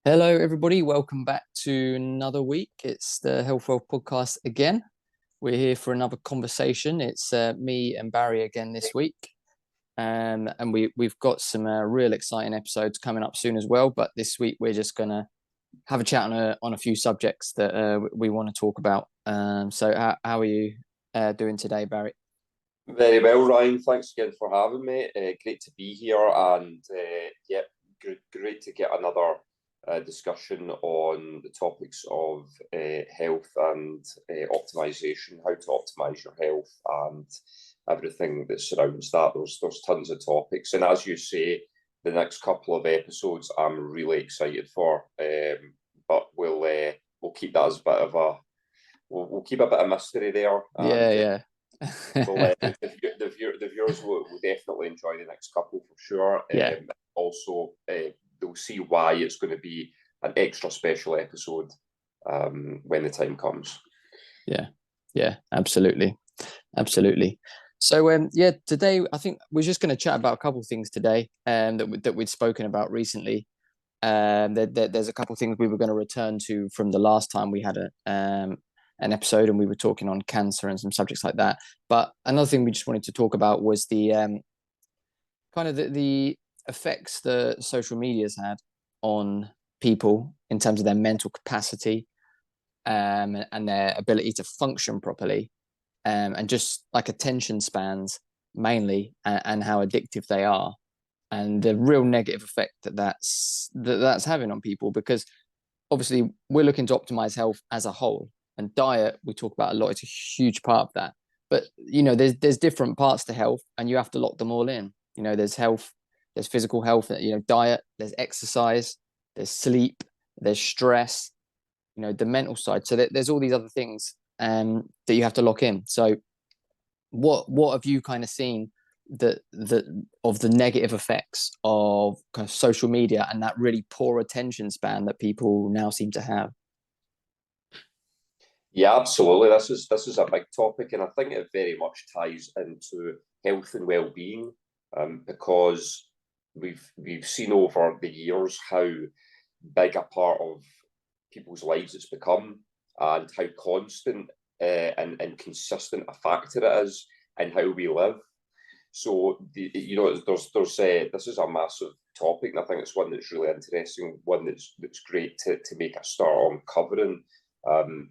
Hello, everybody. Welcome back to another week. It's the Health Wealth podcast again. We're here for another conversation. It's me and Barry again this week. And we've got some real exciting episodes coming up soon as well. But this week, we're just going to have a chat on a few subjects that we want to talk about. So how are you doing today, Barry? Very well, Ryan. Thanks again for having me. Great to be here, and yeah, great to get another discussion on the topics of health and optimization, how to optimize your health, and everything that surrounds that. There's tons of topics, and as you say, the next couple of episodes I'm really excited for. But we'll keep that as a bit of a we'll keep a bit of mystery there, and Yeah, well, yeah. the viewers will definitely enjoy the next couple for sure. Yeah, Also, they'll see why it's going to be an extra special episode when the time comes. yeah, absolutely. Absolutely. So yeah, today I think we're just going to chat about a couple of things today that we'd spoken about recently. There's a couple of things we were going to return to from the last time we had an episode and we were talking on cancer and some subjects like that. But another thing we just wanted to talk about was the kind of the effects that social media's had on people in terms of their mental capacity and their ability to function properly, and just like attention spans mainly, and how addictive they are, and the real negative effect that's having on people. Because obviously we're looking to optimize health as a whole, and diet we talk about a lot. It's a huge part of that. But there's different parts to health, and you have to lock them all in. There's health, there's physical health, diet, there's exercise, there's sleep, there's stress, the mental side. So there's all these other things that you have to lock in. So what have you kind of seen that of the negative effects of kind of social media and that really poor attention span that people now seem to have? Yeah, absolutely. This is a big topic, and I think it very much ties into health and well-being, because we've seen over the years how big a part of people's lives it's become, and how constant and consistent a factor it is in how we live. So this is a massive topic, and I think it's one that's really interesting, one that's great to make a start on covering,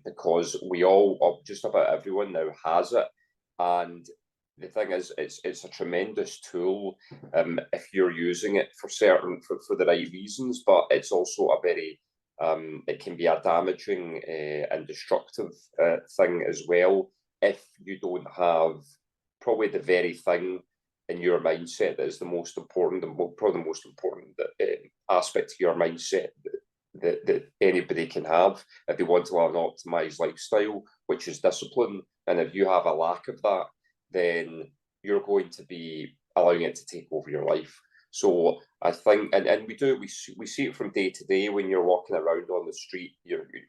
because we all, just about everyone now has it, and the thing is, it's a tremendous tool if you're using it for the right reasons, but it's also a very it can be a damaging and destructive thing as well if you don't have probably the very thing in your mindset that is the most important, and probably the most important aspect of your mindset that anybody can have if they want to have an optimized lifestyle, which is discipline. And if you have a lack of that, then you're going to be allowing it to take over your life. So I think, and we see it from day to day when you're walking around on the street,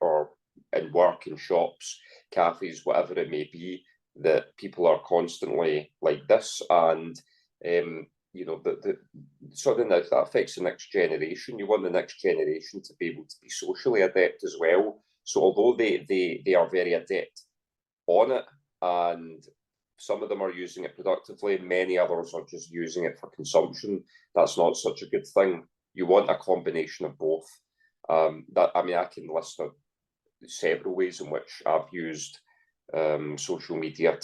or in work, in shops, cafes, whatever it may be, that people are constantly like this, and the sort of that affects the next generation. You want the next generation to be able to be socially adept as well. So although they are very adept on it, and some of them are using it productively, many others are just using it for consumption. That's not such a good thing. You want a combination of both. I can list several ways in which I've used social media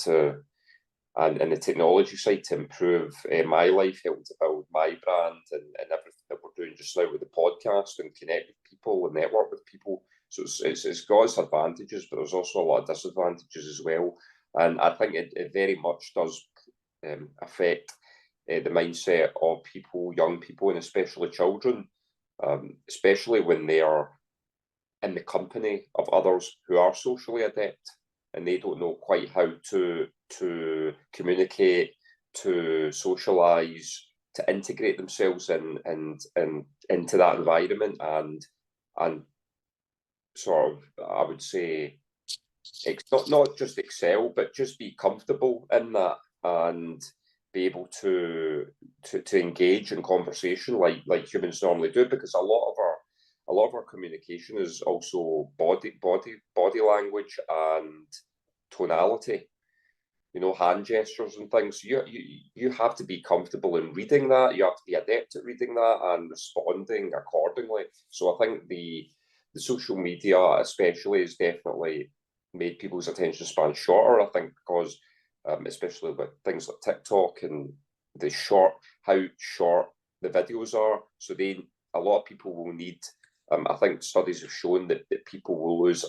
and the technology side to improve my life, helping to build my brand, and everything that we're doing just now with the podcast, and connect with people and network with people. So it's got its advantages, but there's also a lot of disadvantages as well. And I think it very much does affect the mindset of people, young people, and especially children, especially when they are in the company of others who are socially adept, and they don't know quite how to communicate, to socialize, to integrate themselves and into that environment, and sort of, I would say, not just excel, but just be comfortable in that, and be able to engage in conversation like humans normally do, because a lot of a lot of our communication is also body language and tonality, hand gestures and things. You have to be comfortable in reading that. You have to be adept at reading that and responding accordingly. So I think the social media especially has definitely made people's attention span shorter, I think, because especially with things like TikTok and how short the videos are. So a lot of people will need, I think studies have shown that people will lose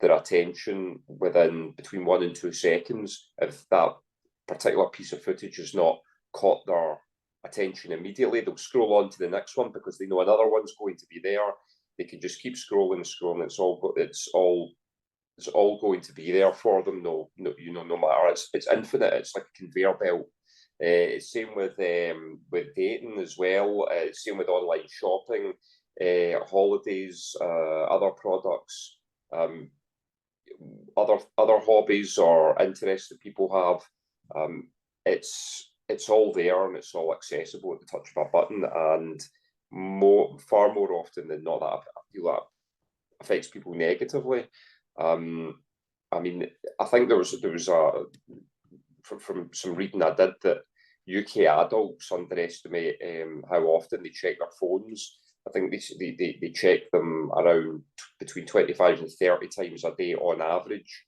their attention within between 1 and 2 seconds if that particular piece of footage has not caught their attention immediately. They'll scroll on to the next one because they know another one's going to be there. They can just keep scrolling and scrolling. It's all going to be there for them. No matter. It's infinite. It's like a conveyor belt. Same with dating as well. Same with online shopping, holidays, other products, other hobbies or interests that people have. It's all there and it's all accessible at the touch of a button. And far more often than not, that I feel that affects people negatively. I mean, I think there was from some reading I did that UK adults underestimate how often they check their phones. I think they check them around between 25 and 30 times a day on average.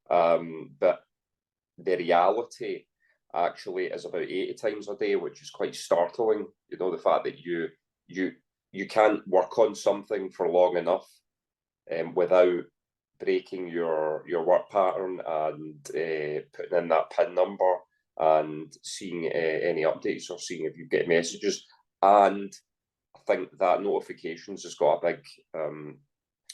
But the reality actually is about 80 times a day, which is quite startling. The fact that you can't work on something for long enough without breaking your work pattern and putting in that PIN number and seeing any updates or seeing if you get messages. And I think that notifications has got a big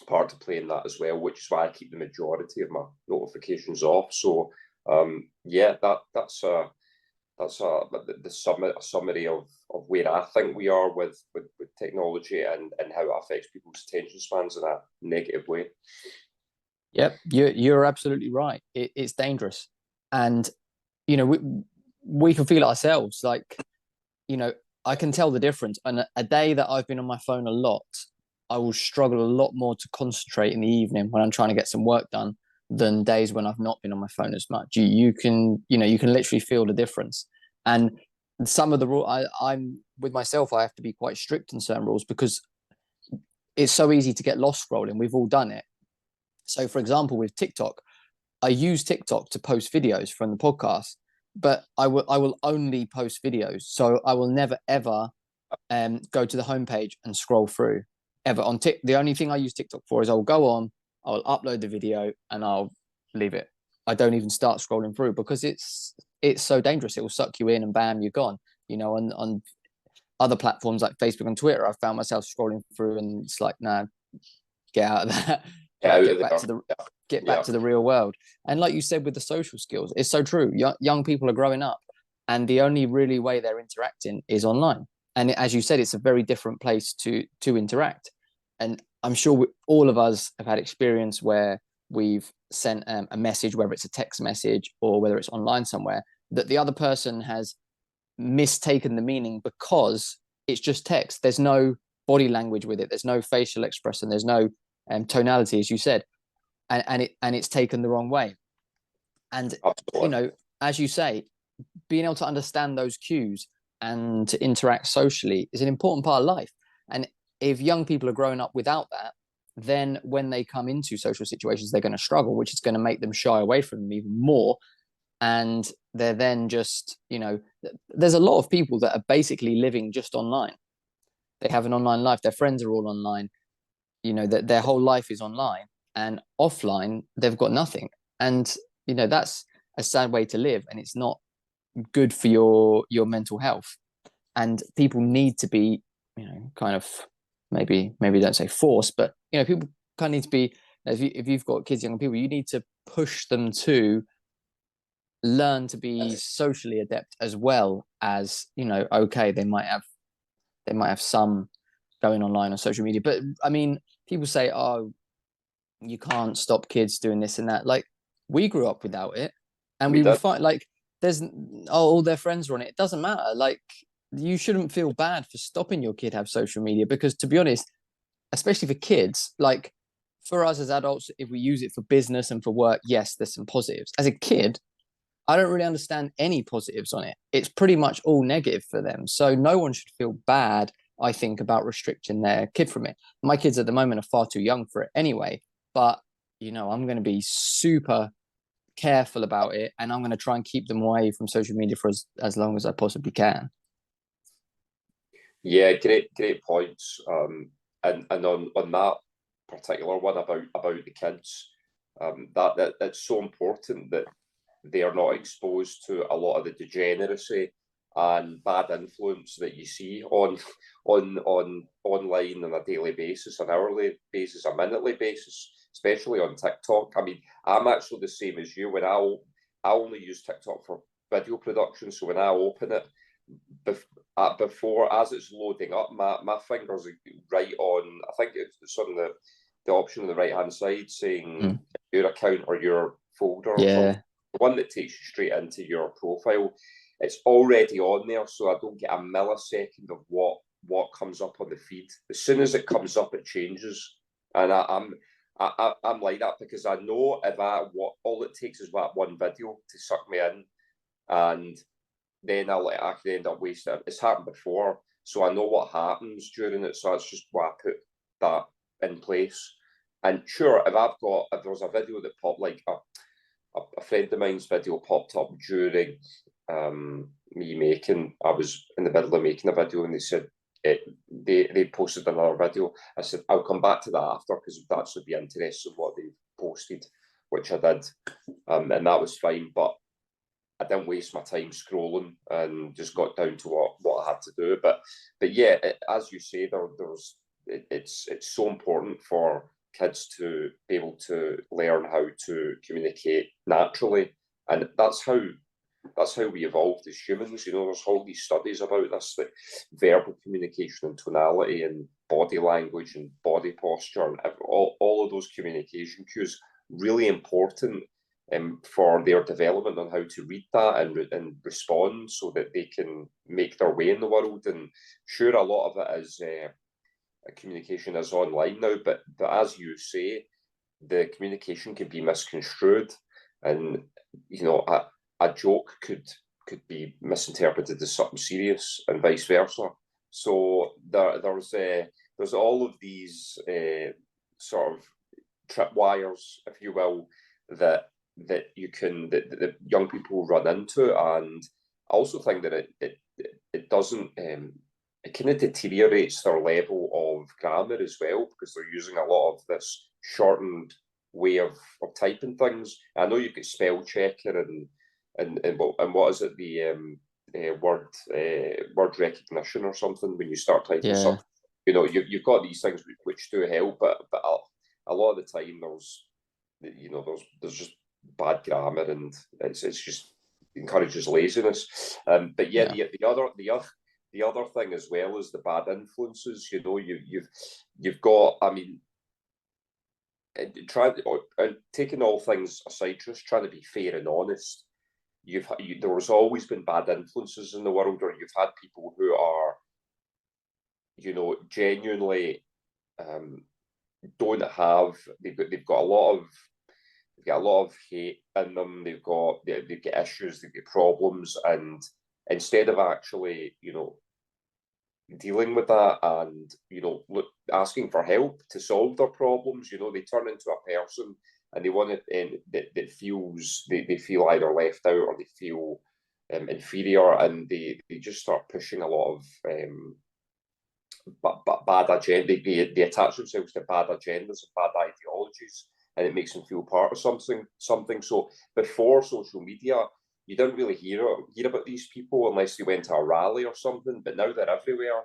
part to play in that as well, which is why I keep the majority of my notifications off. So that's the summary of where I think we are with technology and how it affects people's attention spans in a negative way. Yep, you're absolutely right. It's dangerous, and we can feel it ourselves. Like, I can tell the difference. And a day that I've been on my phone a lot, I will struggle a lot more to concentrate in the evening when I'm trying to get some work done than days when I've not been on my phone as much. You can literally feel the difference. And some of the rule, I'm with myself, I have to be quite strict in certain rules because it's so easy to get lost scrolling. We've all done it. So, for example, with TikTok, I use TikTok to post videos from the podcast, but I will only post videos. So I will never ever go to the homepage and scroll through ever on TikTok. The only thing I use TikTok for is I'll go on, I'll upload the video, and I'll leave it. I don't even start scrolling through because it's so dangerous. It will suck you in, and bam, you're gone. On other platforms like Facebook and Twitter, I've found myself scrolling through, and it's like, nah, get out of that. Get back to the real world. And like you said with the social skills, it's so true. Young people are growing up, and the only really way they're interacting is online. And as you said, it's a very different place to interact. And I'm sure all of us have had experience where we've sent a message, whether it's a text message or whether it's online somewhere, that the other person has mistaken the meaning because it's just text. There's no body language with it. There's no facial expression. There's no tonality, as you said, and it's taken the wrong way. And Absolutely. as you say, being able to understand those cues and to interact socially is an important part of life. And if young people are growing up without that, then when they come into social situations, they're going to struggle, which is going to make them shy away from them even more. And they're then just, there's a lot of people that are basically living just online. They have an online life. Their friends are all online. That their whole life is online, and offline they've got nothing. And that's a sad way to live, and it's not good for your mental health. And people need to be kind of maybe don't say forced, but people kind of need to be, if you've got kids, young people, you need to push them to learn to be socially adept as well as okay, they might have some going online on social media. But I mean, people say, oh, you can't stop kids doing this and that. Like, we grew up without it, and we would find like there's all their friends are on it. It doesn't matter. Like, you shouldn't feel bad for stopping your kid have social media, because to be honest, especially for kids, like for us as adults, if we use it for business and for work, yes, there's some positives. As a kid, I don't really understand any positives on it. It's pretty much all negative for them. So no one should feel bad, I think, about restricting their kid from it. My kids at the moment are far too young for it anyway, but I'm going to be super careful about it, and I'm going to try and keep them away from social media for as long as I possibly can. Yeah, great points. And on that particular one about the kids, that it's so important that they are not exposed to a lot of the degeneracy and bad influence that you see on online on a daily basis, an hourly basis, a minutely basis, especially on TikTok. I mean, I'm actually the same as you. When I only use TikTok for video production, so when I open it, before as it's loading up, my fingers are right on. I think it's on the option on the right hand side saying your account or your folder or something. Yeah. The one that takes you straight into your profile. It's already on there, so I don't get a millisecond of what comes up on the feed. As soon as it comes up, it changes, and I'm like that because I know if all it takes is that one video to suck me in, and then I could end up wasting it. It's happened before, so I know what happens during it. So it's just why I put that in place. And sure, if there was a video that popped, like a friend of mine's video popped up during I was in the middle of making a video, and they said they posted another video. I said I'll come back to that after because that should be interesting what they posted, which I did, and that was fine. But I didn't waste my time scrolling and just got down to what I had to do. But yeah, as you say, it's so important for kids to be able to learn how to communicate naturally, and that's how we evolved as humans. There's all these studies about this, like verbal communication and tonality and body language and body posture and all of those communication cues really important for their development on how to read that and respond so that they can make their way in the world. And sure, a lot of it is communication is online now, but as you say, the communication can be misconstrued, and a joke could be misinterpreted as something serious, and vice versa. So there's all of these sort of tripwires, if you will, that young people run into. And I also think that it doesn't it kind of deteriorates their level of grammar as well, because they're using a lot of this shortened way of typing things. I know you've got spell checker and what is it, the word recognition or something when you start typing something. You've got these things which do help, but a lot of the time there's just bad grammar, and it's just encourages laziness. But yeah, the other thing as well is the bad influences. You've got, I mean, taking all things aside, just trying to be fair and honest. There has always been bad influences in the world, or you've had people who are, genuinely don't have. They've got a lot of hate in them. They've got issues. They've got problems, and instead of actually, dealing with that and asking for help to solve their problems, they turn into a person, and they want it that feels they feel either left out or they feel inferior, and they just start pushing a lot of bad agenda. They attach themselves to bad agendas and bad ideologies, and it makes them feel part of something. So before social media, you didn't really hear about these people unless they went to a rally or something. But now they're everywhere.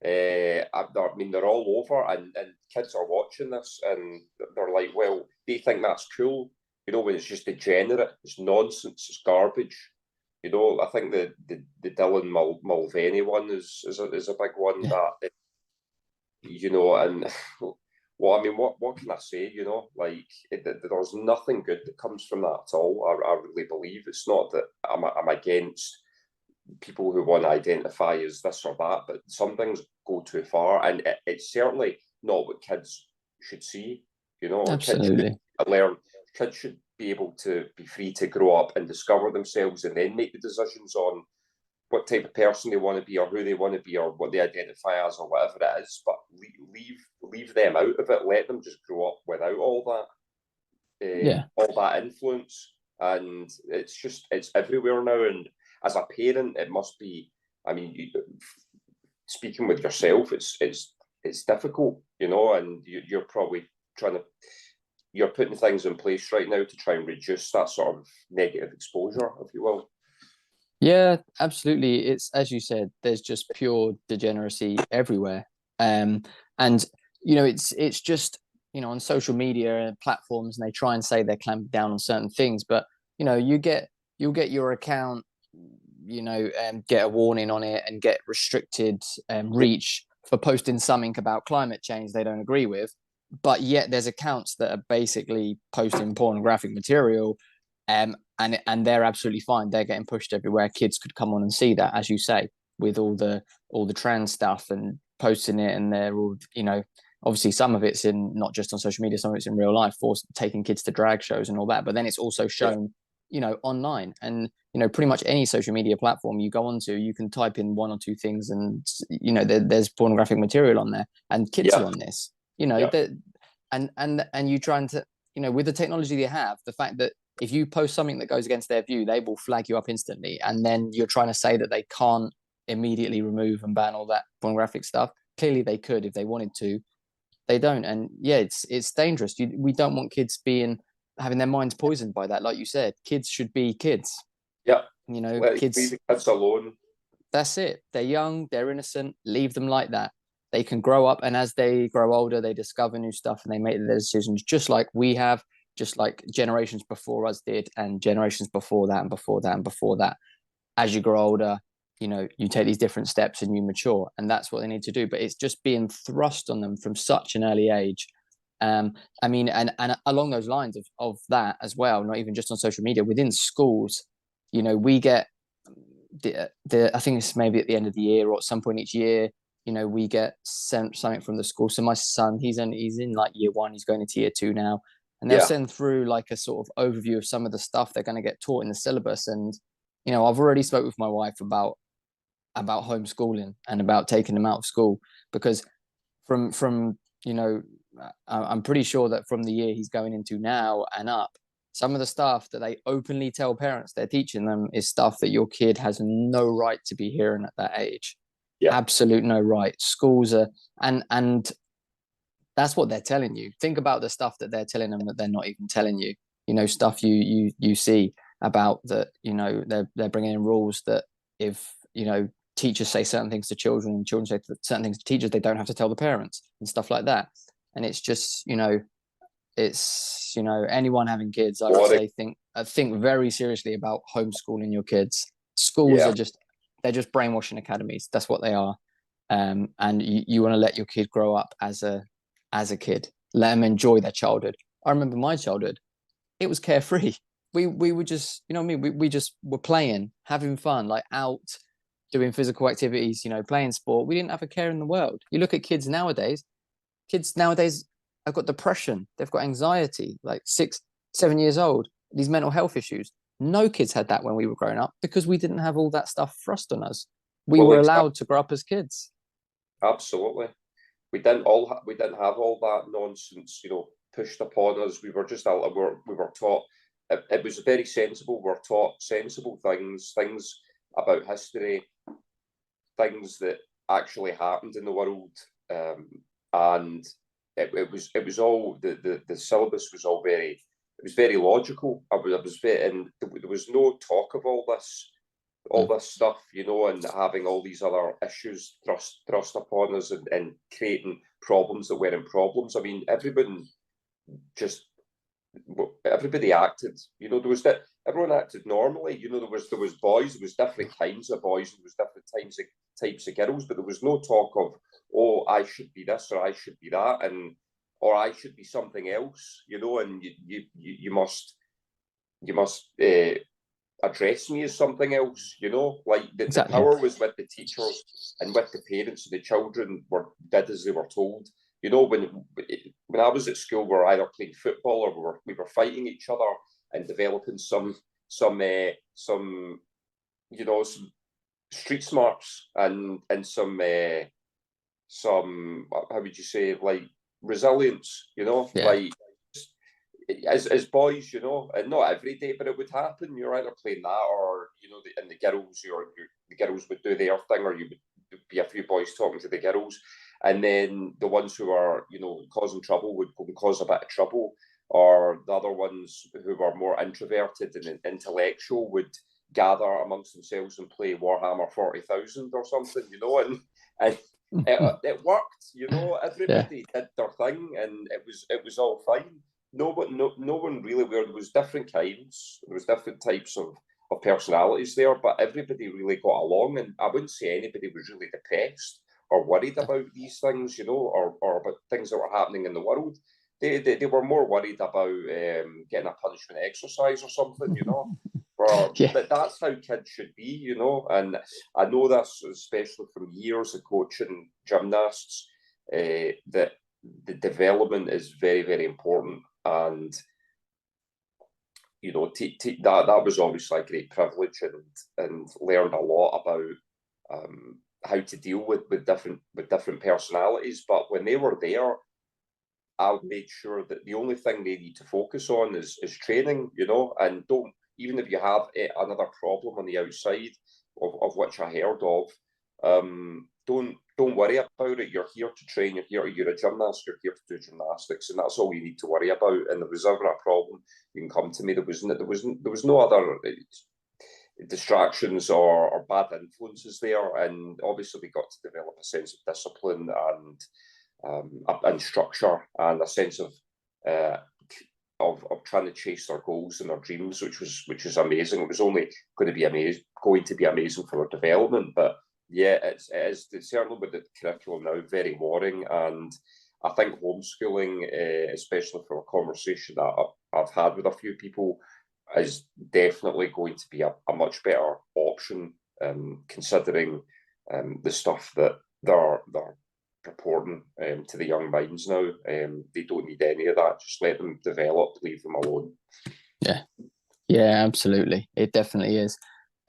I mean, they're all over, and kids are watching this, and they're like, well, they think that's cool. When it's just degenerate, it's nonsense, it's garbage. I think the Dylan Mulvaney one is a big one that, and well, I mean, what can I say? There's nothing good that comes from that at all. I really believe it's not that I'm against people who want to identify as this or that, but some things go too far, and it's certainly not what kids should see. You know, kids should Absolutely. learn. Kids should be able to be free to grow up and discover themselves, and then make the decisions on what type of person they want to be, or who they want to be, or what they identify as, or whatever it is. But leave them out of it. Let them just grow up without all that influence. And it's everywhere now. And as a parent, it must be. I mean, speaking with yourself, it's difficult, you know, and you're probably you're putting things in place right now to try and reduce that sort of negative exposure, if you will. Yeah, absolutely. It's, as you said, there's just pure degeneracy everywhere. And you know, it's just, you know, on social media and platforms, and they try and say they're clamping down on certain things, but you know, you'll get your account, you know, get a warning on it and get restricted reach for posting something about climate change they don't agree with. But yet there's accounts that are basically posting pornographic material, and they're absolutely fine. They're getting pushed everywhere. Kids could come on and see that, as you say, with all the trans stuff and posting it, and they're all, you know, obviously some of it's in not just on social media, some of it's in real life, for taking kids to drag shows and all that. But then it's also shown, you know, online, and you know, pretty much any social media platform you go onto, you can type in one or two things, and you know, there's pornographic material on there, and kids are on this. You know, and you trying to, you know, with the technology they have, the fact that if you post something that goes against their view, they will flag you up instantly, and then you're trying to say that they can't immediately remove and ban all that pornographic stuff. Clearly, they could if they wanted to. They don't, and yeah, it's dangerous. We don't want kids having their minds poisoned by that. Like you said, kids should be kids. Yeah, you know, leave the kids alone. That's it. They're young, they're innocent. Leave them like that. They can grow up, and as they grow older, they discover new stuff and they make their decisions, just like we have, just like generations before us did, and generations before that, and before that, and before that. As you grow older, you know, you take these different steps and you mature, and that's what they need to do. But it's just being thrust on them from such an early age. I mean, and along those lines of that as well, not even just on social media, within schools, you know, we get I think it's maybe at the end of the year or at some point each year, you know, we get sent something from the school. So my son, he's in like year 1, he's going into year 2 now, and they'll send through like a sort of overview of some of the stuff they're going to get taught in the syllabus. And you know, I've already spoke with my wife about homeschooling and about taking them out of school, because from you know, I'm pretty sure that from the year he's going into now and up, some of the stuff that they openly tell parents they're teaching them is stuff that your kid has no right to be hearing at that age. Absolute no right. Schools are, and that's what they're telling you. Think about the stuff that they're telling them that they're not even telling you. You know, stuff you see about that. You know, they're bringing in rules that if, you know, teachers say certain things to children and children say certain things to teachers, they don't have to tell the parents and stuff like that. And it's just, you know, it's, you know, anyone having kids, I would say think very seriously about homeschooling your kids. Schools are they're just brainwashing academies. That's what they are. And you want to let your kid grow up as a kid. Let them enjoy their childhood. I remember my childhood. It was carefree. We were just, you know what I mean? We just were playing, having fun, like out doing physical activities, you know, playing sport. We didn't have a care in the world. You look at kids nowadays have got depression. They've got anxiety, like 6, 7 years old, these mental health issues. No kids had that when we were growing up because we didn't have all that stuff thrust on us. We were allowed to grow up as kids. Absolutely. We didn't have all that nonsense, you know, pushed upon us. We were just we were taught. It was very sensible. We were taught sensible things about history, things that actually happened in the world, and it was all the syllabus was all very logical. I was very, and there was no talk of all this stuff, you know, and having all these other issues thrust upon us and creating problems that weren't problems. I mean, everybody acted, you know, everyone acted normally. You know, there was boys, there was different kinds of boys, there was different types of girls, but there was no talk of, oh, I should be this or I should be that, or I should be something else, you know, and you must address me as something else, you know, like the power was with the teachers and with the parents. The children did as they were told. You know, when I was at school, we were either playing football or we were fighting each other and developing some you know, some street smarts and some how would you say, like, resilience, you know, Yeah. like as boys, you know, and not every day, but it would happen. You're either playing that, or you know, and the girls, the girls would do their thing, or you would be a few boys talking to the girls, and then the ones who are, you know, causing trouble would go and cause a bit of trouble, or the other ones who were more introverted and intellectual would gather amongst themselves and play Warhammer 40,000 or something, you know, and it worked, you know. Yeah. Everybody did their thing, and it was all fine. No one really. Where there was different kinds, there was different types of personalities there, but everybody really got along, and I wouldn't say anybody was really depressed or worried about these things, you know, or about things that were happening in the world. They were more worried about getting a punishment exercise or something, you know. Yeah. That's how kids should be, you know. And I know this, especially from years of coaching gymnasts, that the development is very, very important. And you know, that was obviously a great privilege, and learned a lot about how to deal with different personalities. But when they were there, I made sure that the only thing they need to focus on is training, you know, and don't, even if you have another problem on the outside of which I heard of, don't worry about it. You're here to train. You're a gymnast. You're here to do gymnastics, and that's all you need to worry about. And if there's ever a problem, you can come to me. There was no other distractions or bad influences there, and obviously we got to develop a sense of discipline and structure, and a sense of trying to chase their goals and their dreams, which was amazing. It was only going to be amazing for their development. But yeah, it's certainly with the curriculum now very worrying, and I think homeschooling, especially for a conversation that I've had with a few people, is definitely going to be a much better option, considering the stuff that they're purporting to the young minds now. They don't need any of that. Just let them develop, leave them alone. Yeah, absolutely. It definitely is.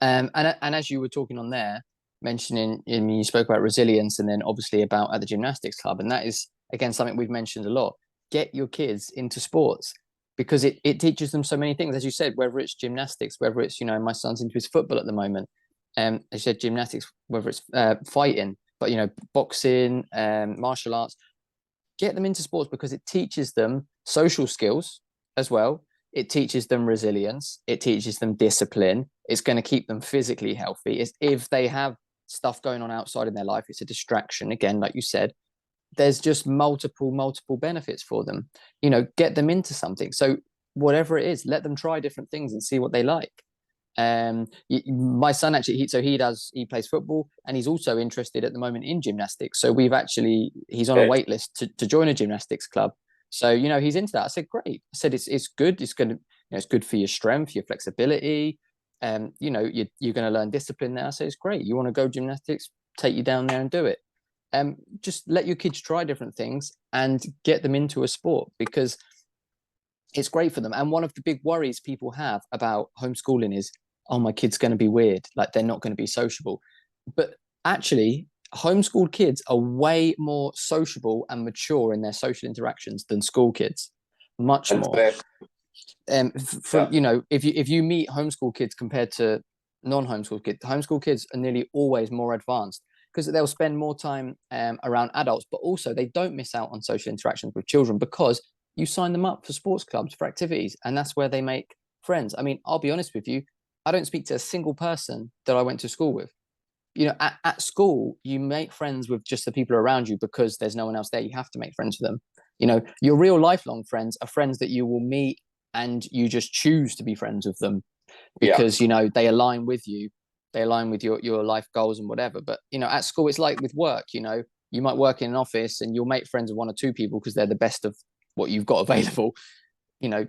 And as you were talking on there, mentioning, I mean, you spoke about resilience, and then obviously about at the gymnastics club, and that is again something we've mentioned a lot. Get your kids into sports, because it teaches them so many things, as you said, whether it's gymnastics, whether it's, you know, my son's into his football at the moment, as you said, gymnastics, whether it's fighting, but you know, boxing, martial arts. Get them into sports because it teaches them social skills as well. It teaches them resilience. It teaches them discipline. It's going to keep them physically healthy. It's, if they have stuff going on outside in their life, it's a distraction. Again, like you said, there's just multiple benefits for them. You know, get them into something. So whatever it is, let them try different things and see what they like. My son actually, he plays football, and he's also interested at the moment in gymnastics. So he's on a wait list to join a gymnastics club. So, you know, he's into that. I said, great. I said, it's good. It's good. You know, it's good for your strength, your flexibility. You know, you're going to learn discipline there. So it's great. You want to go gymnastics, take you down there and do it. Just let your kids try different things and get them into a sport, because it's great for them. And one of the big worries people have about homeschooling is, oh, my kid's going to be weird, like they're not going to be sociable. But actually, homeschooled kids are way more sociable and mature in their social interactions than school kids, much more. You know, if you meet homeschool kids compared to non-homeschool kids, homeschool kids are nearly always more advanced, because they'll spend more time around adults, but also they don't miss out on social interactions with children, because you sign them up for sports clubs, for activities, and that's where they make friends. I mean, I'll be honest with you, I don't speak to a single person that I went to school with. You know, at school, you make friends with just the people around you because there's no one else there. You have to make friends with them. You know, your real lifelong friends are friends that you will meet and you just choose to be friends with them because, you know, they align with you. They align with your life goals and whatever. But, you know, at school, it's like with work, you know, you might work in an office and you'll make friends with one or two people because they're the best of what you've got available. You know,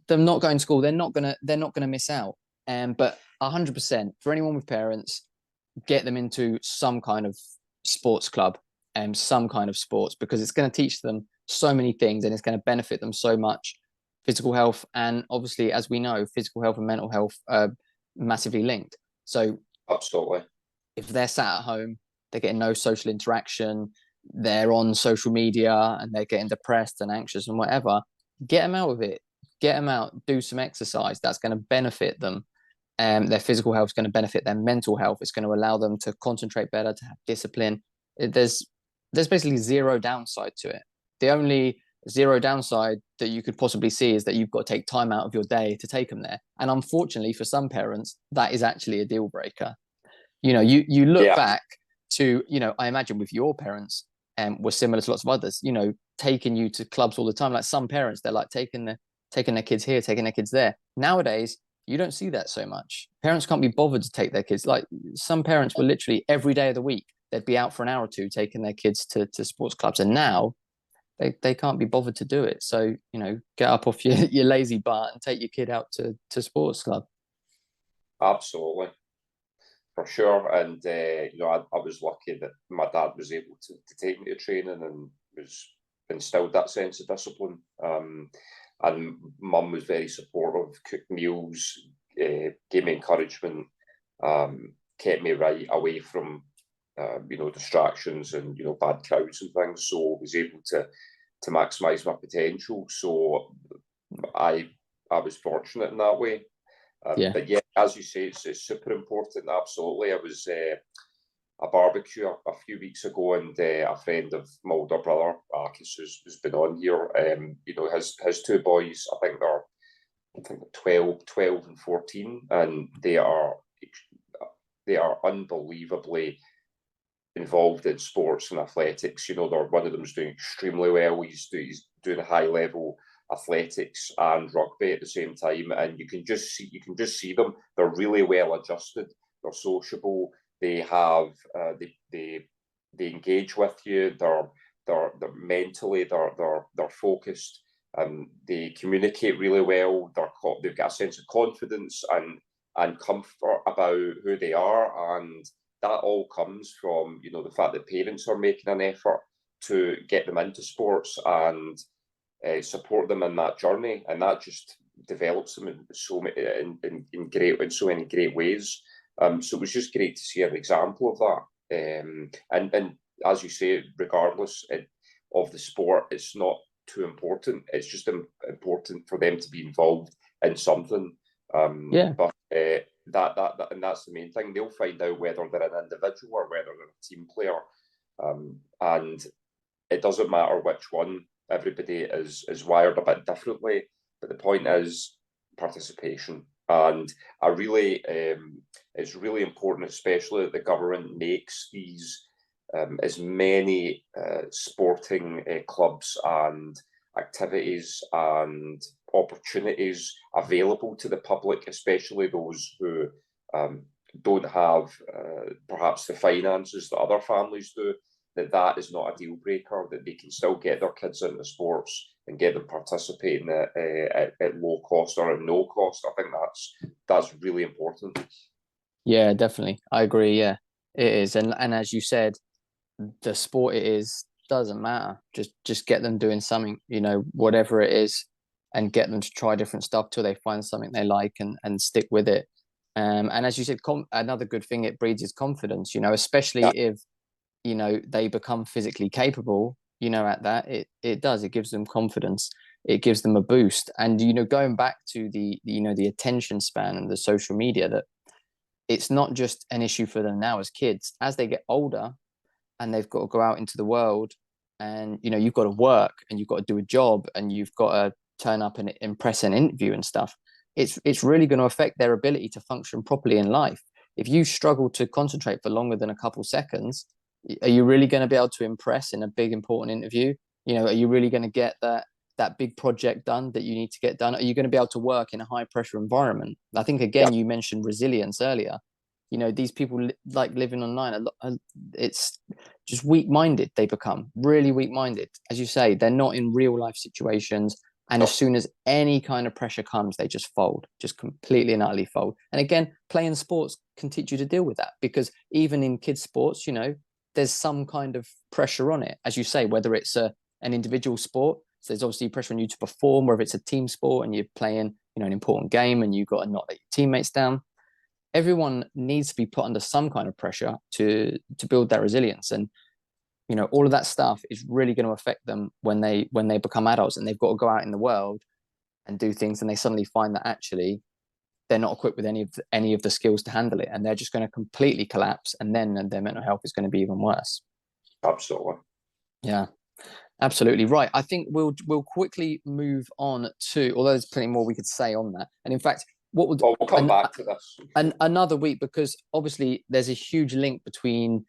them not going to school, they're not gonna miss out. But 100% for anyone with parents, get them into some kind of sports club. some kind of sports, because it's going to teach them so many things and it's going to benefit them so much. Physical health, and obviously, as we know, physical health and mental health are massively linked. So Absolutely. if they're sat at home, they're getting no social interaction, they're on social media and they're getting depressed and anxious and whatever, get them out of it. Get them out, do some exercise. That's going to benefit them. Their physical health is going to benefit their mental health. It's going to allow them to concentrate better, to have discipline. There's basically zero downside to it. The only zero downside that you could possibly see is that you've got to take time out of your day to take them there. And unfortunately, for some parents, that is actually a deal breaker. You look Yeah. back to, I imagine with your parents, were similar to lots of others, taking you to clubs all the time. Like some parents, they're like taking their kids here, taking their kids there. Nowadays, you don't see that so much. Parents can't be bothered to take their kids. Like some parents were literally every day of the week, they'd be out for an hour or two taking their kids to sports clubs. And now they can't be bothered to do it. So, get up off your lazy butt and take your kid out to sports club. Absolutely. For sure. And, I was lucky that my dad was able to take me to training and was instilled that sense of discipline. And mum was very supportive, cooked meals, gave me encouragement, kept me right away from, distractions and, bad crowds and things. So I was able to maximise my potential. So I was fortunate in that way. Yeah. But yeah, as you say, it's super important. Absolutely. I was a barbecue a few weeks ago, and a friend of my older brother, Marcus, who's been on here, his two boys, I think they're 12 and 14, and they are unbelievably involved in sports and athletics. One of them's doing extremely well. He's doing high level athletics and rugby at the same time, and you can just see them. They're really well adjusted. They're sociable. They have they engage with you. They're mentally they're focused. They communicate really well. They've got a sense of confidence and comfort about who they are, and that all comes from the fact that parents are making an effort to get them into sports and support them in that journey, and that just develops them in so many great ways. So it was just great to see an example of that. And as you say, regardless of the sport, it's not too important. It's just important for them to be involved in something. Yeah. But and that's the main thing. They'll find out whether they're an individual or whether they're a team player. And it doesn't matter which one. Everybody is wired a bit differently, but the point is participation. And it's really important, especially that the government makes these as many sporting clubs and activities and opportunities available to the public, especially those who don't have perhaps the finances that other families do. That is not a deal breaker, that they can still get their kids into sports and get them participating at low cost or at no cost. I think that's really important. Yeah, definitely. I agree. Yeah, it is. And as you said, the sport it is doesn't matter. Just get them doing something, whatever it is, and get them to try different stuff till they find something they like and stick with it. And as you said, another good thing it breeds is confidence, especially if they become physically capable, at that, it gives them confidence. It gives them a boost. And, going back to the attention span and the social media, that it's not just an issue for them now as kids. As they get older and they've got to go out into the world and, you've got to work and you've got to do a job and you've got to turn up and impress an interview and stuff, it's really going to affect their ability to function properly in life. If you struggle to concentrate for longer than a couple seconds, are you really going to be able to impress in a big important interview? Are you really going to get that big project done that you need to get done? Are you going to be able to work in a high pressure environment? I think again, you mentioned resilience earlier. These people like living online, it's just weak-minded. They become really weak-minded. As you say, they're not in real life situations. And as soon as any kind of pressure comes, they just fold, just completely and utterly fold. And again, playing sports can teach you to deal with that, because even in kids' sports, there's some kind of pressure on it, as you say, whether it's an individual sport. So there's obviously pressure on you to perform, or if it's a team sport and you're playing, an important game and you've got to not let your teammates down. Everyone needs to be put under some kind of pressure to build that resilience. And all of that stuff is really going to affect them when they become adults and they've got to go out in the world and do things, and they suddenly find that actually they're not equipped with any of the skills to handle it, and they're just going to completely collapse, and then their mental health is going to be even worse. Absolutely. Yeah, absolutely right. I think we'll quickly move on to, although there's plenty more we could say on that, and in fact, we'll come back to this another week, because obviously there's a huge link between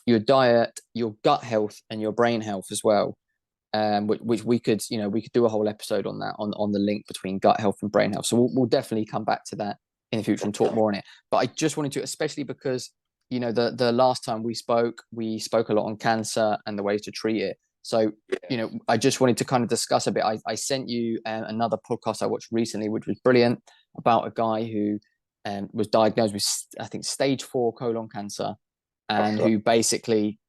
your diet, your gut health, and your brain health as well. Which we could do a whole episode on that, on the link between gut health and brain health. So we'll definitely come back to that in the future and talk more on it. But I just wanted to, especially because the last time we spoke a lot on cancer and the ways to treat it. So I just wanted to kind of discuss a bit. I sent you another podcast I watched recently, which was brilliant, about a guy who was diagnosed with, I think, stage 4 colon cancer, and who basically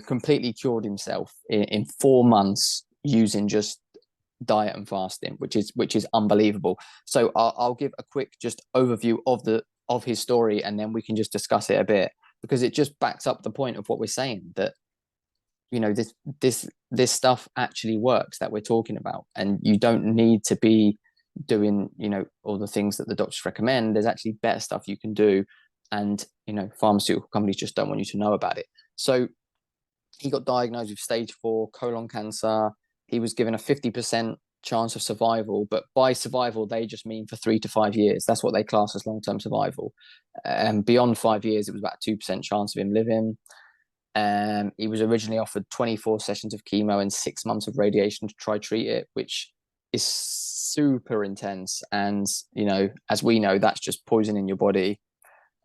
completely cured himself in 4 months using just diet and fasting, which is unbelievable. So I'll give a quick just overview of his story, and then we can just discuss it a bit, because it just backs up the point of what we're saying, that this stuff actually works that we're talking about, and you don't need to be doing all the things that the doctors recommend. There's actually better stuff you can do, and pharmaceutical companies just don't want you to know about it. So he got diagnosed with stage 4 colon cancer. He was given a 50% chance of survival, but by survival, they just mean for 3 to 5 years. That's what they class as long-term survival. And beyond 5 years, it was about a 2% chance of him living. He was originally offered 24 sessions of chemo and 6 months of radiation to try treat it, which is super intense. And, as we know, that's just poison in your body.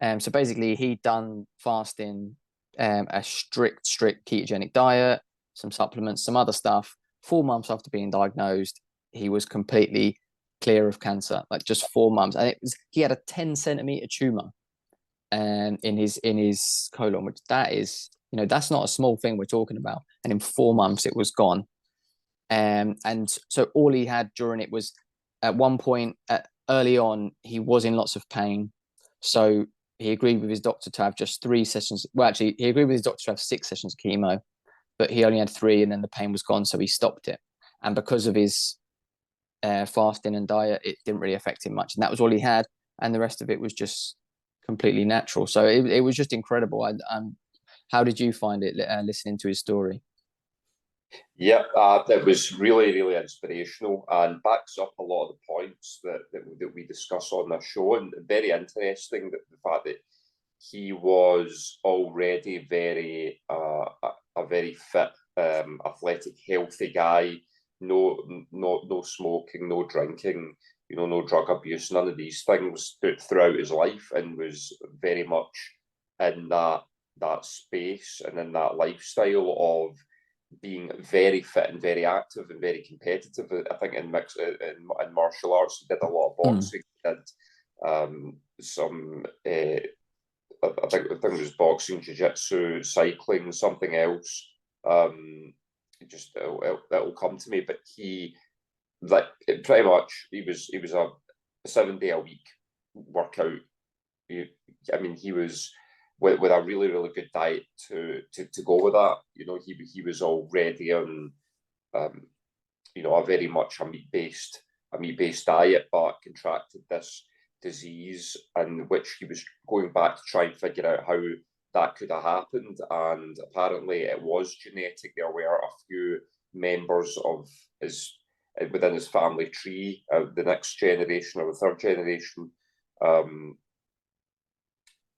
So basically, he'd done fasting, a strict ketogenic diet, some supplements, some other stuff. 4 months after being diagnosed, he was completely clear of cancer, like just 4 months. And he had a 10-centimeter tumor in his colon, which that is, that's not a small thing we're talking about. And in 4 months, it was gone. And so all he had during it was, at one point early on, he was in lots of pain. So he agreed with his doctor to have just 3 sessions. Well, actually, he agreed with his doctor to have 6 sessions of chemo, but he only had 3, and then the pain was gone, so he stopped it. And because of his fasting and diet, it didn't really affect him much. And that was all he had, and the rest of it was just completely natural. So it was just incredible. How did you find it listening to his story? Yeah, that was really, really inspirational, and backs up a lot of the points that we discuss on this show. And very interesting that the fact that he was already a very fit, athletic, healthy guy. No smoking, no drinking, no drug abuse, none of these things throughout his life, and was very much in that space and in that lifestyle of being very fit and very active and very competitive. I think in martial arts, he did a lot of boxing. He did some. I think it was boxing, jiu-jitsu, cycling, something else. It'll come to me. But pretty much he was a 7-day-a-week workout. He was with a really, really good diet to go with that. He was already on a very much a meat-based diet, but contracted this disease, in which he was going back to try and figure out how that could have happened. And apparently it was genetic. There were a few members of within his family tree, the next generation or the third generation,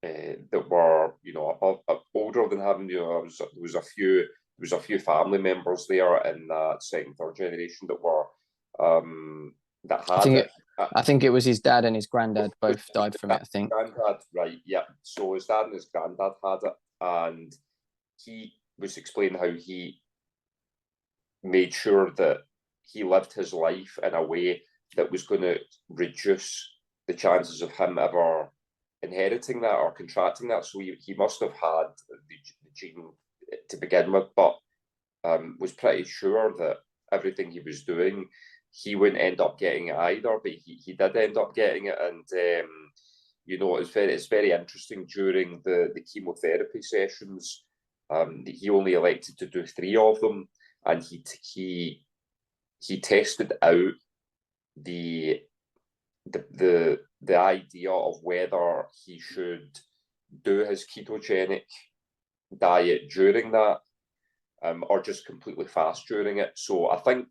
that were older than him. There was a few family members there in that second, third generation that were that had it. I think it was his dad and his granddad both died from it, I think. Granddad, right, yeah. So his dad and his granddad had it, and he was explaining how he made sure that he lived his life in a way that was going to reduce the chances of him ever inheriting that or contracting that. So he must have had the gene to begin with, but was pretty sure that everything he was doing, he wouldn't end up getting it either, but he did end up getting it. And it's very interesting. During the chemotherapy sessions, he only elected to do 3 of them, and he tested out the idea of whether he should do his ketogenic diet during that, or just completely fast during it. So I think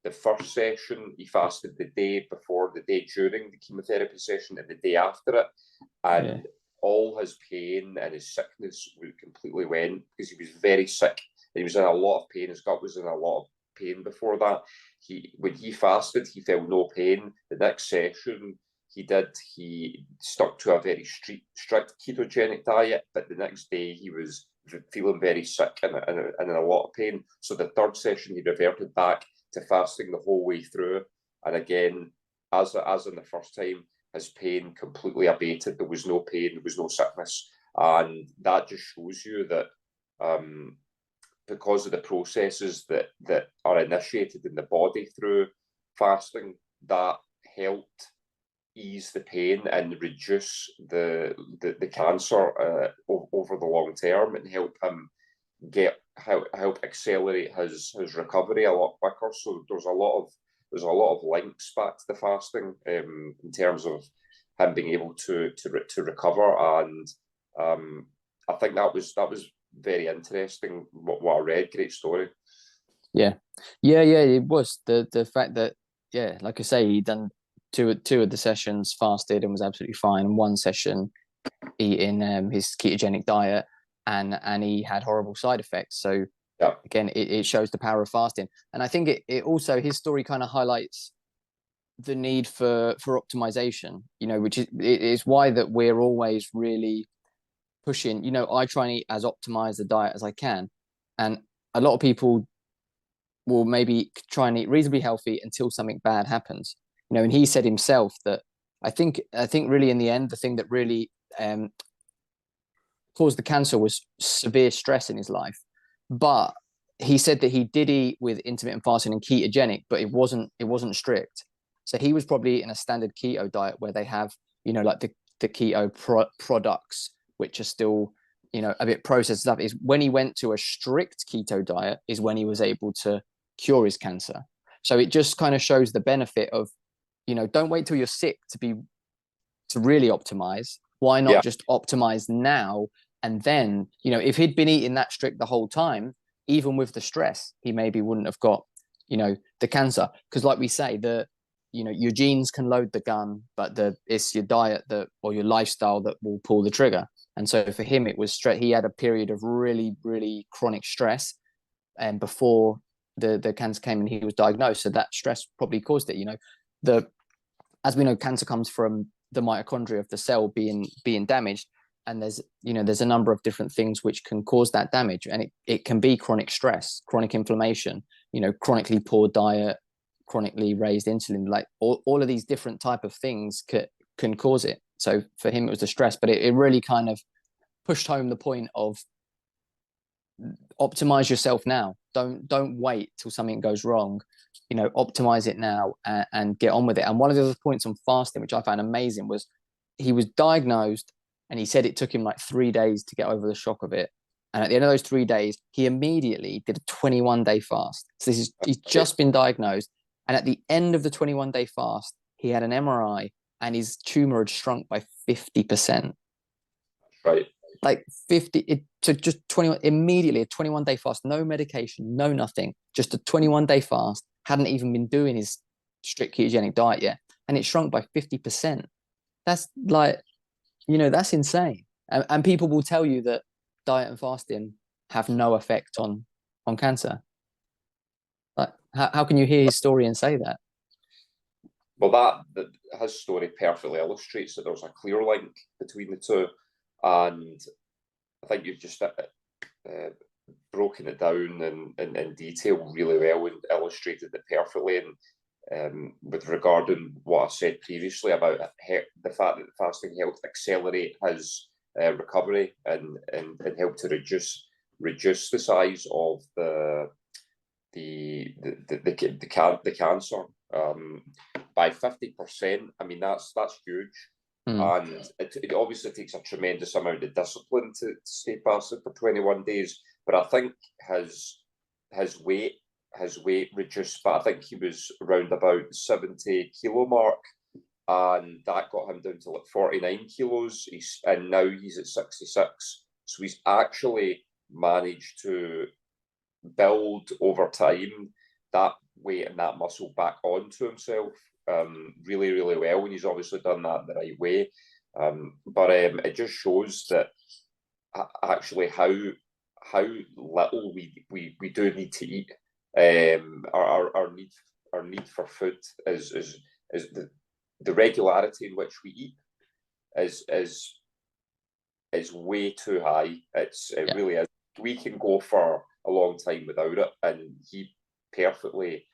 the first session he fasted the day before, the day during the chemotherapy session, and the day after it, and all his pain and his sickness completely went, because he was very sick and he was in a lot of pain. His gut was in a lot of pain before that. When he fasted, he felt no pain. The next session he stuck to a very strict ketogenic diet, but the next day he was feeling very sick and in a lot of pain. So the third session he reverted back to fasting the whole way through, and again, as in the first time, his pain completely abated. There was no pain, there was no sickness, and that just shows you that because of the processes that are initiated in the body through fasting, that helped ease the pain and reduce the cancer over the long term, and help him help accelerate his recovery a lot quicker. So there's a lot of links back to the fasting in terms of him being able to recover, and I think that was very interesting what I read. Great story. Yeah, it was the fact that, like I say, he done two of the sessions fasted and was absolutely fine, and one session eating his ketogenic diet, and he had horrible side effects. So again, it shows the power of fasting. And I think it also, his story kind of highlights the need for optimization, which is why that we're always really pushing. I try and eat as optimized a diet as I can, and a lot of people will maybe try and eat reasonably healthy until something bad happens. And he said himself that I think really in the end, the thing that really caused the cancer was severe stress in his life. But he said that he did eat with intermittent fasting and ketogenic, but it wasn't strict. So he was probably eating a standard keto diet where they have, like the keto products, which are still, a bit processed stuff. Is when he went to a strict keto diet is when he was able to cure his cancer. So it just kind of shows the benefit of, don't wait till you're sick to really optimize. Why not just optimize now? And then, if he'd been eating that strict the whole time, even with the stress, he maybe wouldn't have got, the cancer. Because like we say, your genes can load the gun, but it's your diet or your lifestyle that will pull the trigger. And so for him, it was stress. He had a period of really, really chronic stress, and before the cancer came and he was diagnosed. So that stress probably caused it. As we know, cancer comes from the mitochondria of the cell being damaged, and there's a number of different things which can cause that damage, and it can be chronic stress, chronic inflammation, chronically poor diet, chronically raised insulin, like all of these different type of things can cause it. So for him, it was the stress, but it really kind of pushed home the point of optimize yourself now. Don't wait till something goes wrong. Optimize it now and get on with it. And one of the other points on fasting, which I found amazing, was he was diagnosed and he said it took him like 3 days to get over the shock of it. And at the end of those 3 days, he immediately did a 21-day fast. So he's just been diagnosed. And at the end of the 21-day fast, he had an MRI and his tumor had shrunk by 50%. Right. Like 50 to just 21, immediately a 21-day fast, no medication, no nothing, just a 21-day fast. Hadn't even been doing his strict ketogenic diet yet, and it shrunk by 50%. That's like, that's insane. And people will tell you that diet and fasting have no effect on cancer. Like, how can you hear his story and say that? Well, his story perfectly illustrates that there's a clear link between the two, and I think you've just broken it down in detail really well and illustrated it perfectly. And with regarding what I said previously about the fact that fasting helped accelerate his recovery and help to reduce reduce the size of the cancer by 50%. I mean, that's huge. And it obviously takes a tremendous amount of discipline to stay fasted for 21 days. But I think his weight reduced, but I think he was around about 70 kilo mark, and that got him down to like 49 kilos. And now he's at 66. So he's actually managed to build over time that weight and that muscle back onto himself really, really well. And he's obviously done that the right way. But it just shows that actually how little we do need to eat. Our need for food is the regularity in which we eat is way too high. It really is. We can go for a long time without it, and he perfectly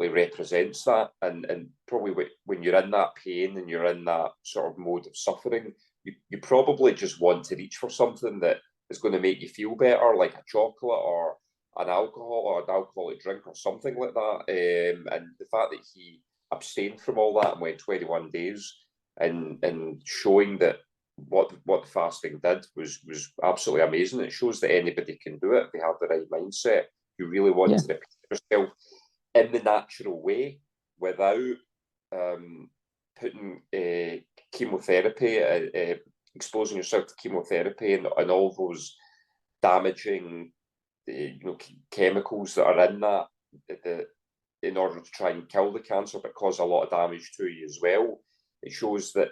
represents that. And probably when you're in that pain and you're in that sort of mode of suffering, you probably just want to reach for something that is going to make you feel better, like a chocolate or an alcohol or an alcoholic drink or something like that. And the fact that he abstained from all that and went 21 days and showing that what the fasting did was absolutely amazing. It shows that anybody can do it if they have the right mindset. You really want to repeat yourself in the natural way without putting chemotherapy, exposing yourself to chemotherapy and all those damaging chemicals that are in that in order to try and kill the cancer, but cause a lot of damage to you as well. It shows that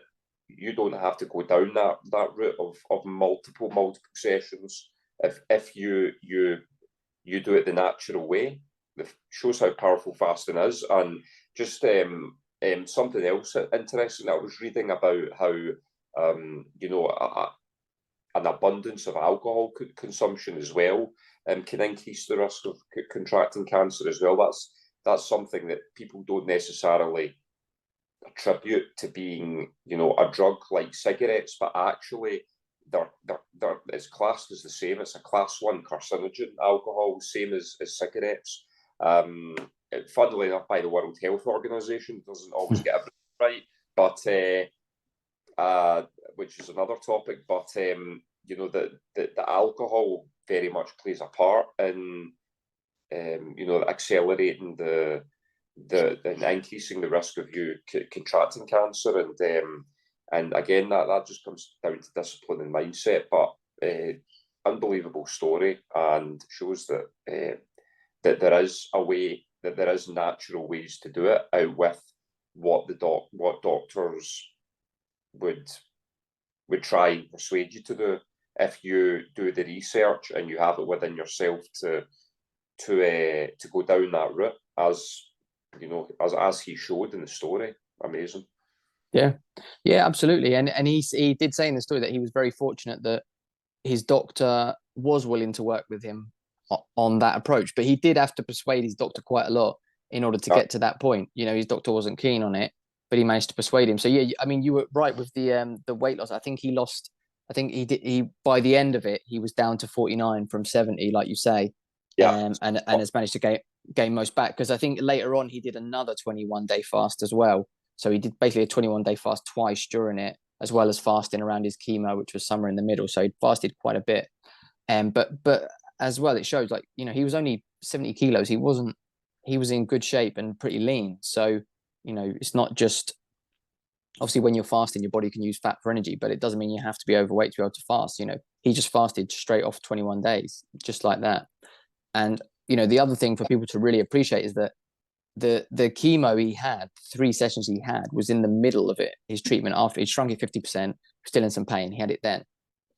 you don't have to go down that route of multiple sessions if you do it the natural way. It shows how powerful fasting is. And just something else interesting I was reading about how an abundance of alcohol consumption as well can increase the risk of contracting cancer as well. That's something that people don't necessarily attribute to being, a drug like cigarettes, but actually it's classed as the same. It's a class 1 carcinogen, alcohol, same as cigarettes. Funnily enough, by the World Health Organization, doesn't always get everything right, but which is another topic. But the alcohol very much plays a part in accelerating the increasing the risk of you contracting cancer. And again, that just comes down to discipline and mindset. But unbelievable story, and shows that that there is a way, that there is natural ways to do it out with what doctors would try and persuade you to do. If you do the research and you have it within yourself to go down that route, as he showed in the story. Amazing. Yeah, absolutely. And he did say in the story that he was very fortunate that his doctor was willing to work with him on that approach, but he did have to persuade his doctor quite a lot in order to get to that point. His doctor wasn't keen on it, but he managed to persuade him. So yeah, I mean, you were right with the weight loss. I think he by the end of it, he was down to 49 from 70, like you say. And has managed to gain most back, because I think later on he did another 21-day fast as well. So he did basically a 21-day fast twice during it, as well as fasting around his chemo, which was somewhere in the middle. So he fasted quite a bit. But as well, it shows he was only 70 kilos. He was in good shape and pretty lean. So, it's not just, obviously when you're fasting, your body can use fat for energy, but it doesn't mean you have to be overweight to be able to fast. He just fasted straight off 21 days, just like that. And, the other thing for people to really appreciate is that the chemo he had, 3 sessions he had, was in the middle of it, his treatment. After he shrunk it 50%, still in some pain, he had it then.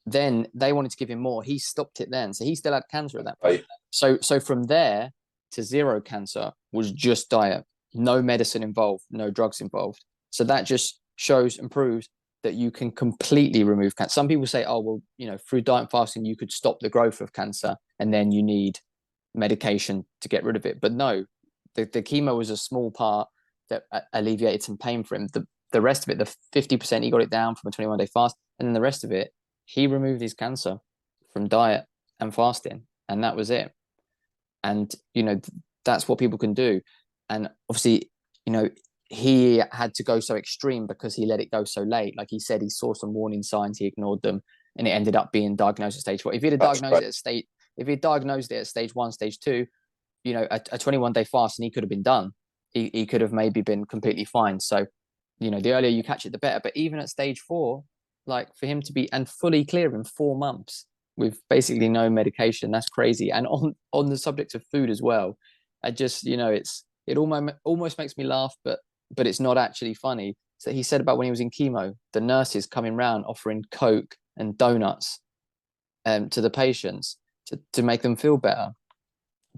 Then they wanted to give him more. He stopped it then. So he still had cancer at that point. Right. So from there to 0 cancer was just diet, no medicine involved, no drugs involved. So that just shows and proves that you can completely remove cancer. Some people say, oh, well, through diet and fasting, you could stop the growth of cancer and then you need medication to get rid of it. But no, the chemo was a small part that alleviated some pain for him. The rest of it, the 50%, he got it down from a 21-day fast. And then the rest of it, he removed his cancer from diet and fasting, and that was it. And that's what people can do. And obviously, he had to go so extreme because he let it go so late. Like he said, he saw some warning signs, he ignored them, and it ended up being diagnosed at stage 4. If he'd have That's diagnosed right. it at stage, if he diagnosed it at stage 1, stage 2, a 21-day fast, and he could have been done. He could have maybe been completely fine. So, the earlier you catch it, the better. But even at stage 4, like for him to be and fully clear in 4 months with basically no medication, that's crazy. And on the subject of food as well, I just, it almost makes me laugh, but it's not actually funny. So he said about when he was in chemo, the nurses coming round offering Coke and donuts to the patients to make them feel better.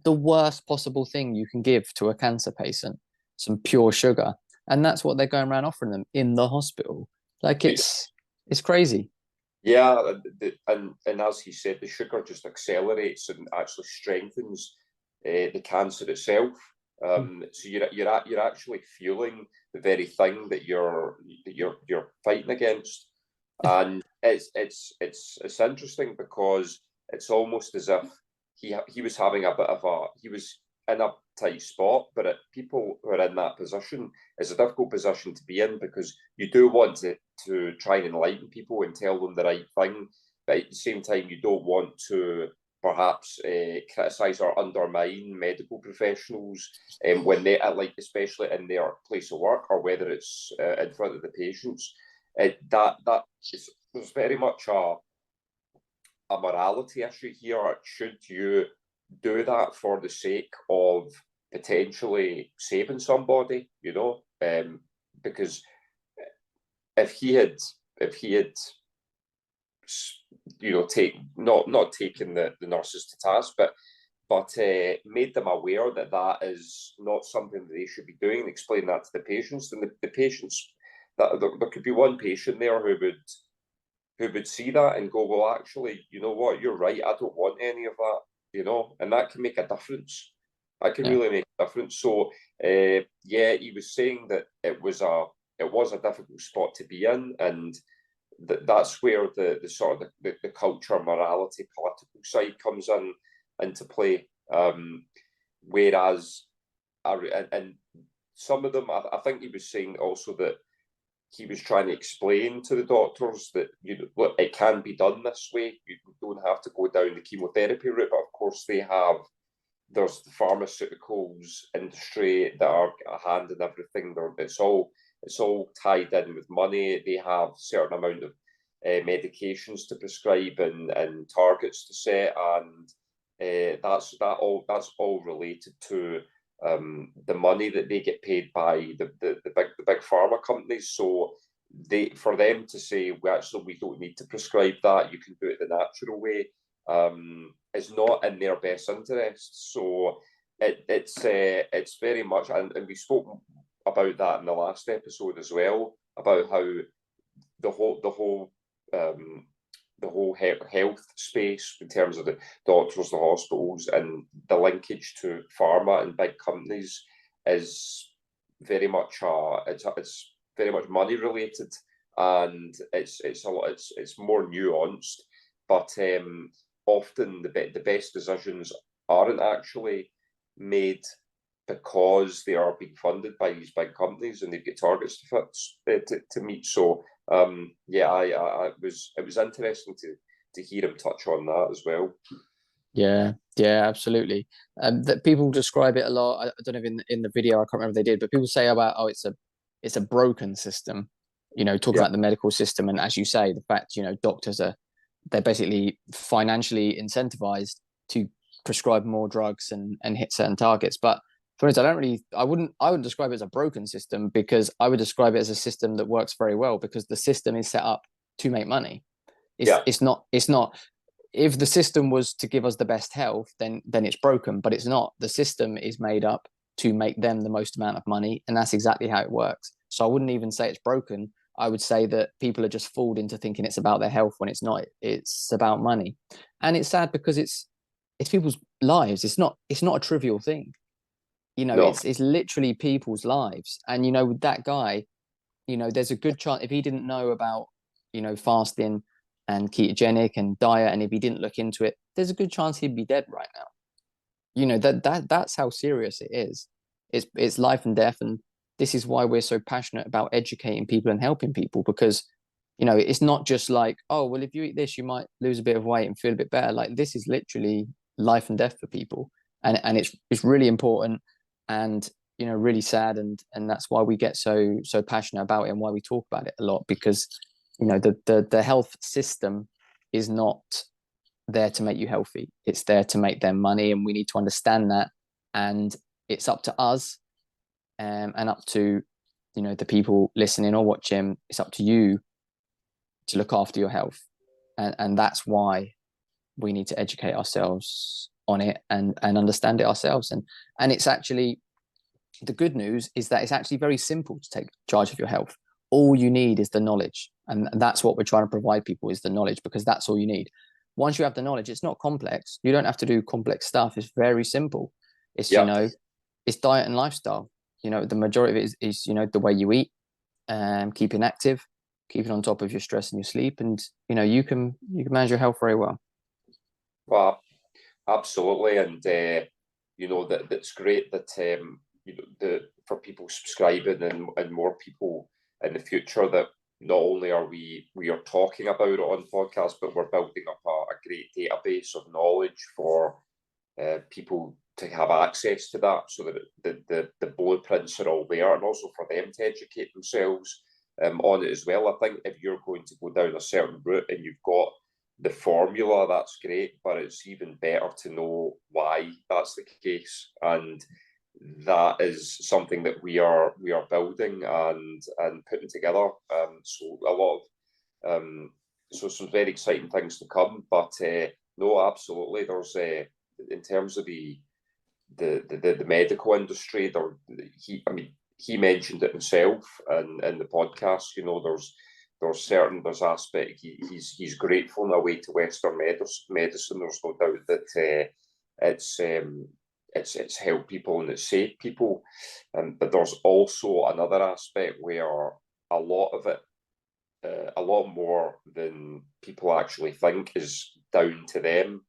The worst possible thing you can give to a cancer patient, some pure sugar. And that's what they're going around offering them in the hospital. Like it's crazy. Yeah, and as he said, the sugar just accelerates and actually strengthens the cancer itself. So you're actually fueling the very thing that you're fighting against, and it's interesting because it's almost as if he was having a bit of he was in a tight spot, but people who are in that position is a difficult position to be in because you do want to try and enlighten people and tell them the right thing, but at the same time you don't want to perhaps criticise or undermine medical professionals when they are like, especially in their place of work or whether it's in front of the patients. There's very much a morality issue here. Should you do that for the sake of potentially saving somebody? Because if he had take not taking the nurses to task, but made them aware that that is not something that they should be doing, and explain that to the patients. And the patients, that there could be one patient there who would see that and go, well, actually, you know what, you're right, I don't want any of that, and that can make a difference. That can Yeah. really make a difference. So yeah, he was saying that it was a difficult spot to be in, and that's where the sort of the culture, morality, political side comes into play. Whereas, and some of them, I think he was saying also that he was trying to explain to the doctors that it can be done this way. You don't have to go down the chemotherapy route, but of course there's the pharmaceuticals industry that are a hand in everything. It's all tied in with money. They have a certain amount of medications to prescribe and targets to set, and that's all related to the money that they get paid by the big pharma companies. So for them to say, well, actually, we don't need to prescribe that, you can do it the natural way, is not in their best interests. So it's very much, and we spoke about that in the last episode as well, about how the whole health space in terms of the doctors, the hospitals, and the linkage to pharma and big companies is very much it's very much money related, and it's more nuanced. But often the best decisions aren't actually made because they are being funded by these big companies and they've got targets to meet. So yeah, it was interesting to hear him touch on that as well. Yeah, absolutely. That people describe it a lot. I don't know if in the video, I can't remember if they did, but people say about, oh, it's a broken system. Talking about the medical system, and as you say, the fact doctors they're basically financially incentivized to prescribe more drugs and hit certain targets. But for instance, I wouldn't describe it as a broken system, because I would describe it as a system that works very well, because the system is set up to make money. It's not if the system was to give us the best health, then it's broken, but it's not. The system is made up to make them the most amount of money, and that's exactly how it works. So I wouldn't even say it's broken. I would say that people are just fooled into thinking it's about their health when it's not. It's about money. And it's sad because it's people's lives. It's not a trivial thing. No. It's literally people's lives. And with that guy, there's a good chance if he didn't know about fasting and ketogenic and diet, and if he didn't look into it, there's a good chance he'd be dead right now. That's how serious it is. It's life and death, and this is why we're so passionate about educating people and helping people, because it's not just like, oh well, if you eat this you might lose a bit of weight and feel a bit better. Like, this is literally life and death for people, and it's really important, and really sad, and that's why we get so passionate about it, and why we talk about it a lot, because the health system is not there to make you healthy. It's there to make them money, and we need to understand that. And it's up to us, and up to the people listening or watching. It's up to you to look after your health, and that's why we need to educate ourselves on it and understand it ourselves. And it's actually, the good news is that it's actually very simple to take charge of your health. All you need is the knowledge, and that's what we're trying to provide people, is the knowledge, because that's all you need. Once you have the knowledge, it's not complex. You don't have to do complex stuff. It's very simple. It's it's diet and lifestyle. The majority of it is the way you eat, keeping active, keeping on top of your stress and your sleep, and you can manage your health very well. Well, absolutely, and that's great that for people subscribing, and more people in the future, that not only are we are talking about it on podcasts, but we're building up a great database of knowledge for people to have access to that, so that the blueprints are all there, and also for them to educate themselves on it as well. I think if you're going to go down a certain route and you've got the formula, that's great, but it's even better to know why that's the case, and that is something that we are building and putting together. So a lot of so some very exciting things to come. But no, absolutely, there's in terms of the medical industry, he mentioned it himself in the podcast. There's aspect, he's grateful in a way to Western medicine. There's no doubt that it's helped people and it's saved people, but there's also another aspect where a lot of it, a lot more than people actually think, is down to them.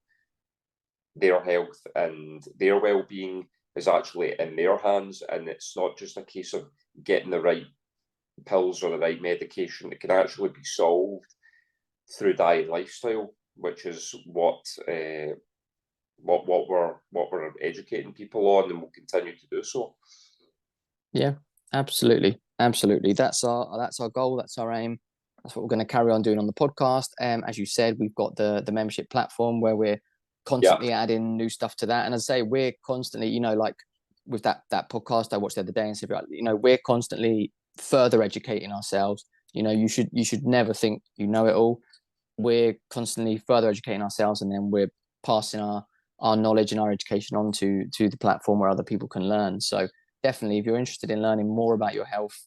Their health and their well-being is actually in their hands, and it's not just a case of getting the right pills or the right medication. It can actually be solved through diet and lifestyle, which is what we're educating people on, and we'll continue to do so. Yeah, absolutely. That's our goal. That's our aim. That's what we're going to carry on doing on the podcast. As you said, we've got the membership platform where we're constantly adding new stuff to that. And as I say, we're constantly, like with that podcast I watched the other day, and said, we're constantly further educating ourselves. You should never think you know it all. We're constantly further educating ourselves, and then we're passing our knowledge and our education on to the platform where other people can learn. So definitely, if you're interested in learning more about your health,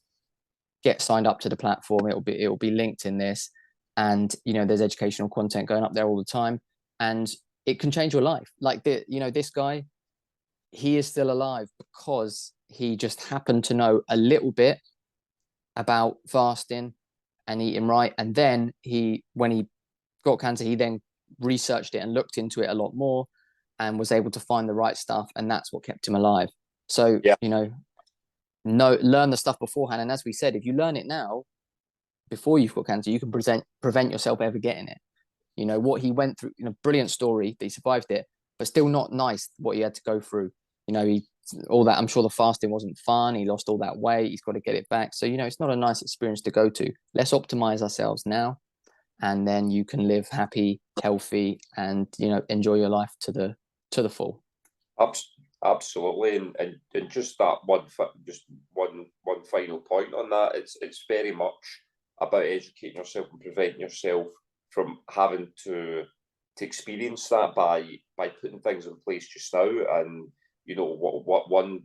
get signed up to the platform. It'll be linked in this, and there's educational content going up there all the time, and it can change your life. Like this guy, he is still alive because he just happened to know a little bit about fasting and eating right, and then when he got cancer, he then researched it and looked into it a lot more, and was able to find the right stuff, and that's what kept him alive. So learn the stuff beforehand, and as we said, if you learn it now before you've got cancer, you can prevent yourself ever getting it. What he went through, brilliant story that he survived it, but still not nice what he had to go through. All that, I'm sure the fasting wasn't fun. He lost all that weight. He's got to get it back. So, it's not a nice experience to go to. Let's optimize ourselves now, and then you can live happy, healthy, and, enjoy your life to the full. Absolutely. And just that one final point on that, it's very much about educating yourself and preventing yourself from having to experience that by putting things in place just now. And what one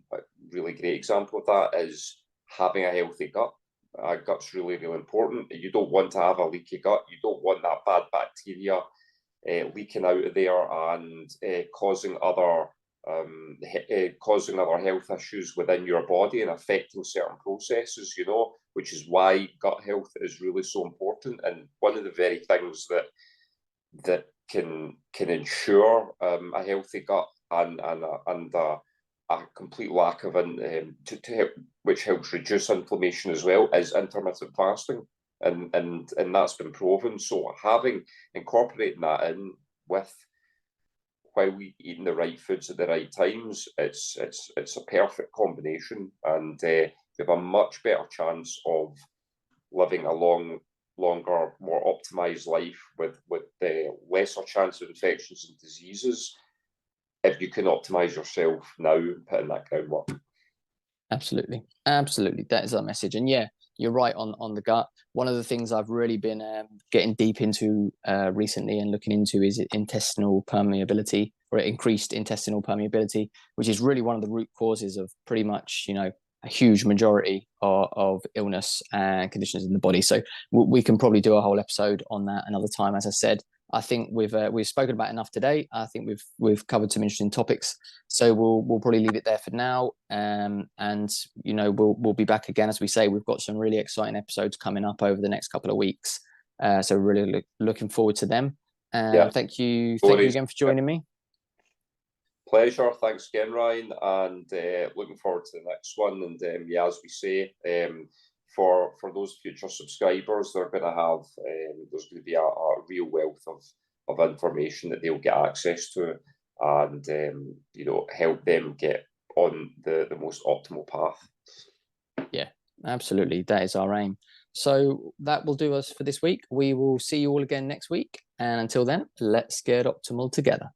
really great example of that is having a healthy gut. Gut's really, really important. You don't want to have a leaky gut. You don't want that bad bacteria leaking out of there and causing other causing other health issues within your body and affecting certain processes, which is why gut health is really so important. And one of the very things that can ensure a healthy gut and a complete lack of which helps reduce inflammation as well, is intermittent fasting, and that's been proven. So incorporating that in with while we eating the right foods at the right times, it's a perfect combination, and we have a much better chance of living a longer, more optimized life with the lesser chance of infections and diseases if you can optimize yourself now and put in that groundwork. Absolutely. That is our message. And yeah, you're right on the gut. One of the things I've really been getting deep into recently and looking into is intestinal permeability, or increased intestinal permeability, which is really one of the root causes of pretty much, a huge majority of illness and conditions in the body. So we can probably do a whole episode on that another time. As I said, I think we've spoken about enough today. I think we've covered some interesting topics. So we'll probably leave it there for now. And we'll be back again. As we say, we've got some really exciting episodes coming up over the next couple of weeks. So really looking forward to them. Thank you again for joining me. Pleasure. Thanks again, Ryan, and looking forward to the next one. And as we say, for those future subscribers, they're going to have there's going to be a real wealth of information that they'll get access to, and help them get on the most optimal path. Yeah, absolutely. That is our aim. So that will do us for this week. We will see you all again next week, and until then, let's get optimal together.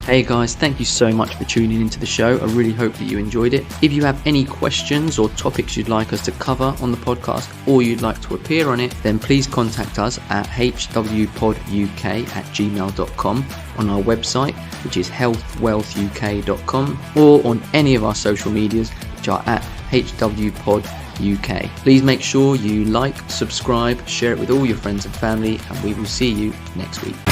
Hey guys, thank you so much for tuning into the show. I really hope that you enjoyed it. If you have any questions or topics you'd like us to cover on the podcast, or you'd like to appear on it, then please contact us at hwpoduk@gmail.com, on our website, which is healthwealthuk.com, or on any of our social medias, which are at hwpoduk. Please make sure you like, subscribe, share it with all your friends and family, and we will see you next week.